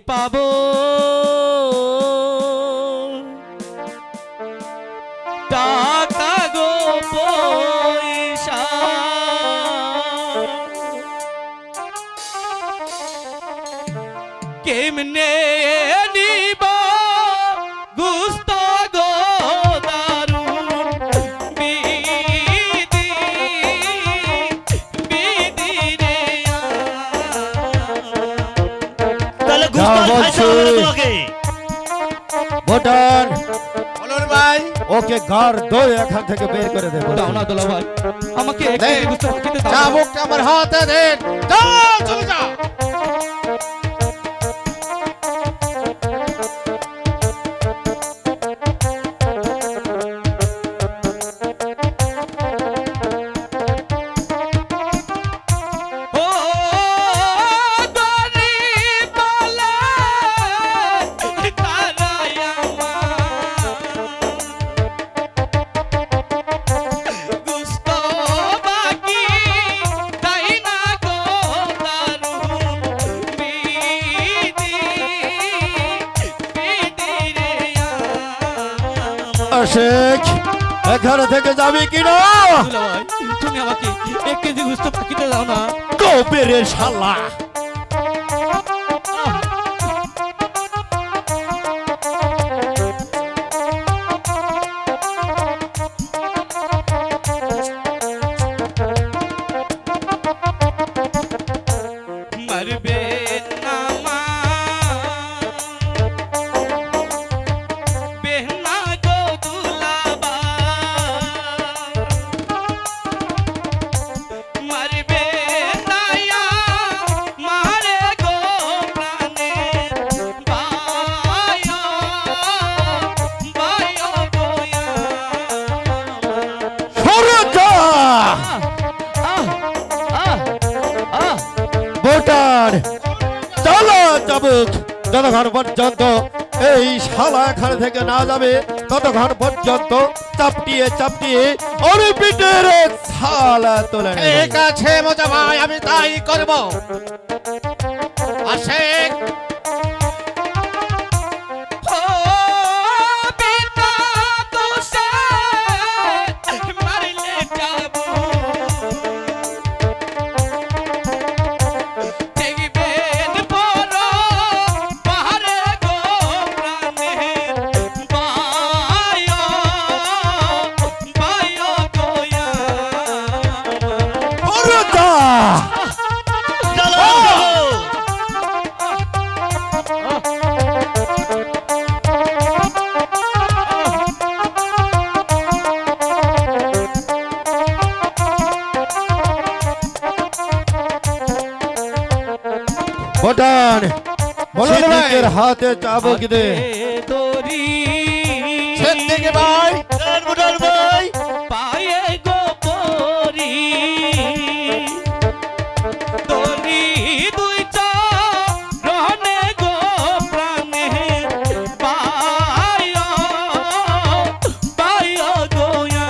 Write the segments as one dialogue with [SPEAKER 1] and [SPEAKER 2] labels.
[SPEAKER 1] পাবো টাকা গো পয়সা কেমনে নিব গুস্ত গো দারুন বিধি বিধি রে
[SPEAKER 2] তাহলে গুস্ত খাইতে হবে না তোমাকে।
[SPEAKER 3] ভুটান
[SPEAKER 4] বলুন ভাই।
[SPEAKER 3] ওকে ঘর দই এখান থেকে বের করে দেবো।
[SPEAKER 1] দাও না দোলা ভাই আমাকে এক
[SPEAKER 4] দেন।
[SPEAKER 1] কেজি গুস্ত খেতে দাও।
[SPEAKER 4] চাবুকটা আমার হাতে দেন। যাও চলে যাও।
[SPEAKER 1] ও গরিব বলে তারাই আমার গুস্ত বাকি তাই না গো দারুন বিধি বিধি রে আমার
[SPEAKER 3] আশেক এখান থেকে যাবি কিনা?
[SPEAKER 1] দুলা ভাই তুমি আমাকে এক কেজি গুস্ত পাকিতে দাও না।
[SPEAKER 3] কবিরে শালা
[SPEAKER 1] মরবে না মা বেহনা গো দুলাবা মরবে না মারে গো প্রাণে বায়ো বায়ো গোয়া
[SPEAKER 3] সরজা ভুটান চলো চাবুক যতক্ষণ পর্যন্ত এই শালা এখান থেকে না যাবে ততক্ষণ পর্যন্ত চাপটিয়ে চাপটিয়ে ওর পিঠের ছালা তোলে নেবে।
[SPEAKER 4] ঠিক আছে মজা ভাই, আমি তাই করব। আশেক
[SPEAKER 1] ও বেটা দোষে মারলে যাবো দেখবেন বড় পাহাড়ে গো প্রাণে বায়ো বায়ো গোয়া
[SPEAKER 3] সরজা
[SPEAKER 2] চলো, চলো।
[SPEAKER 3] ভুটান
[SPEAKER 4] বলো ভাই।
[SPEAKER 3] সিদ্দিকের হাতে চাবুক দে।
[SPEAKER 1] দড়ি
[SPEAKER 4] সিদ্দিক ভাই।
[SPEAKER 2] চল, বুড়ার ভাই।
[SPEAKER 1] পায়ে গো পরি দড়ি দুই চরণে গো প্রাণে পায় পায় গোয়া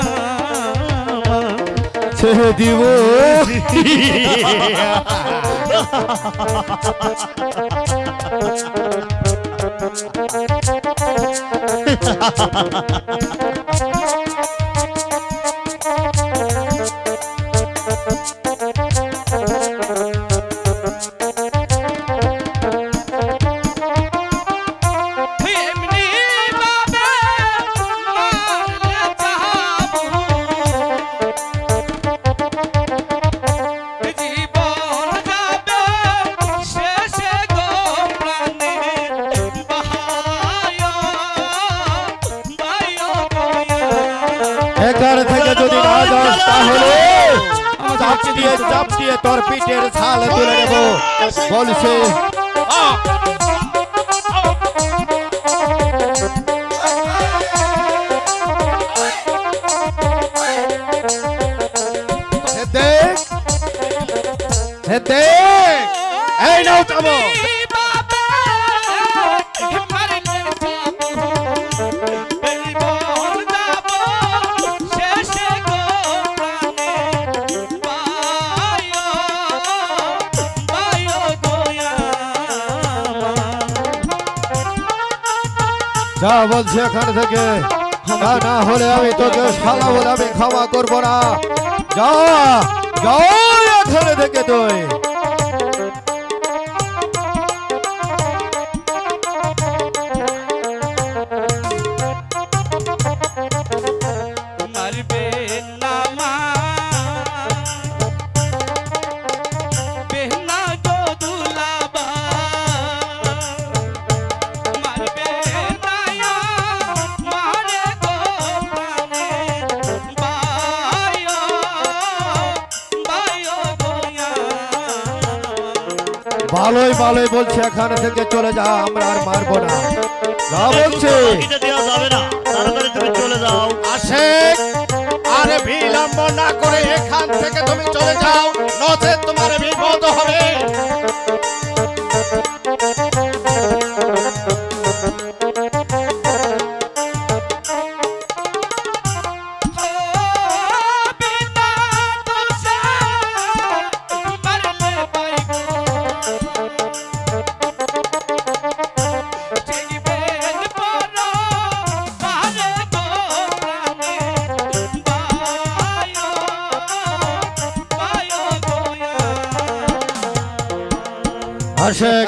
[SPEAKER 3] ছেড়ে দিব
[SPEAKER 1] এমনি ভাবে মারলে যাবো জীবন যাবে শেষে গো প্রাণে বাহায় বায়ো গোয়া
[SPEAKER 3] এখান থেকে যদি না যাস তাহলে চাপটিয়ে তোর পিঠের ছাল তুলে নেব বলছে।
[SPEAKER 4] সিদ্দিক সিদ্দিক এই নাও চাবুক।
[SPEAKER 3] যা বলছি এখান থেকে, তা না হলে আমি তোকে শালা বলে আমি ক্ষমা করবো না। যা যা এখানে থেকে তুই।
[SPEAKER 1] মারবে না মা বেহনা গো দুলাবা মারবে না মারে গো প্রাণে বায়ো বায়ো গোয়া
[SPEAKER 3] ভালোই ভালোই বলছি এখান থেকে চলে যা, আমরা আর মারবো না। যা বলছি
[SPEAKER 2] বাকিটা দেওয়া যাবে না, তাড়াতাড়ি তুমি চলে যাও।
[SPEAKER 4] আশেক, আরে বিলম্ব না করে এখান থেকে তুমি চলে যাও, নচেত তোমার বিপদ হবে।
[SPEAKER 1] বিনা দোষে মারলে পাইবো চেইবেন পর পারে গো প্রাণে বায়ো বায়ো গোয়া
[SPEAKER 3] আশেক